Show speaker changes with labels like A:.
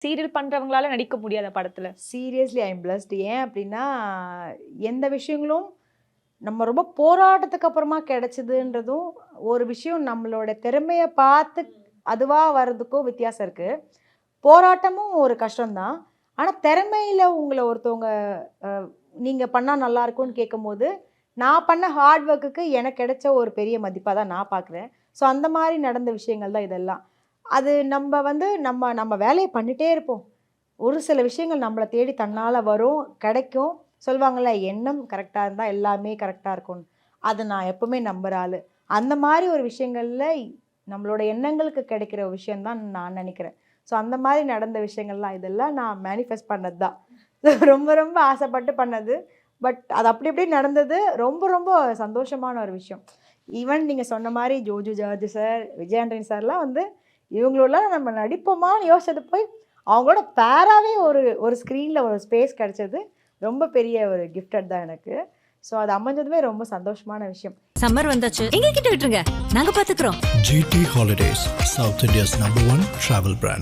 A: Serial பண்றவங்களால நடிக்க முடியாத படத்துல.
B: Seriously I am blessed. ஏன் அப்படின்னா, எந்த விஷயங்களும் நம்ம ரொம்ப போராட்டத்துக்கு அப்புறமா கிடைச்சதுன்றதும், ஒரு விஷயம் நம்மளோட திறமைய பார்த்து அதுவா வர்றதுக்கும் வித்தியாசம் இருக்கு. போராட்டமும் ஒரு கஷ்டம் தான். ஆனா, திறமையில உங்கள ஒருத்தவங்க அ நீங்க பண்ணா நல்லாருக்கும்னு கேட்கும்போது, நான் பண்ண ஹார்ட் ஒர்க்குக்கு எனக்கு கிடைச்ச ஒரு பெரிய மதிப்பா தான் நான் பார்க்குறேன். ஸோ, அந்த மாரி நடந்த விஷயங்கள் தான் இதெல்லாம். அது நம்ப வந்து நம்ம நம்ம வேலைய பண்ணிட்டே இருப்போம். ஒரு சில விஷயங்கள் நம்மள தேடி தன்னால வரும், கிடைக்கும். சொல்லுவாங்கல்ல, எண்ணம் கரெக்ட்டா இருந்தா எல்லாமே கரெக்ட்டா இருக்கும்னு. அத நான் எப்பவுமே நம்புற ஆளு. அந்த மாரி ஒரு விஷயங்கள்ல நம்மளோட எண்ணங்களுக்கு கிடைக்கிற விஷயம் தான் நான் நெனைக்கிறேன். ஸோ அந்த மாரி நடந்த விஷயங்கள்லாம் இதெல்லாம் நான் மேனிஃபெஸ்ட் பண்ணது தான். ரொம்ப ரொம்ப ஆசைப்பட்டு பண்ணது. பட் அது அப்படி இப்படி நடந்தது. ரொம்ப ரொம்ப சந்தோஷமான ஒரு விஷயம். ஈவன் நீங்க சொன்ன மாரி ஜோஜு ஜார்ஜ் சார், விஜய் ஆண்டனி சார்லாம் வந்து இவங்களோடலாம் நம்ம நடிப்போமான்னு யோசிச்சது போய், அவங்களோட பேராவே ஒரு ஒரு ஸ்க்ரீன்ல ஒரு ஸ்பேஸ் கிடைச்சது. ரொம்ப பெரிய ஒரு கிஃப்டட் தான் எனக்கு. ஸோ அது அமைஞ்சதுமே ரொம்ப சந்தோஷமான விஷயம்.
C: சம்மர் வந்தாச்சு, எங்க கிட்ட விட்டுருங்க, நாங்க பாத்துக்கிறோம்.
D: GT Holidays, South India's #1 travel brand.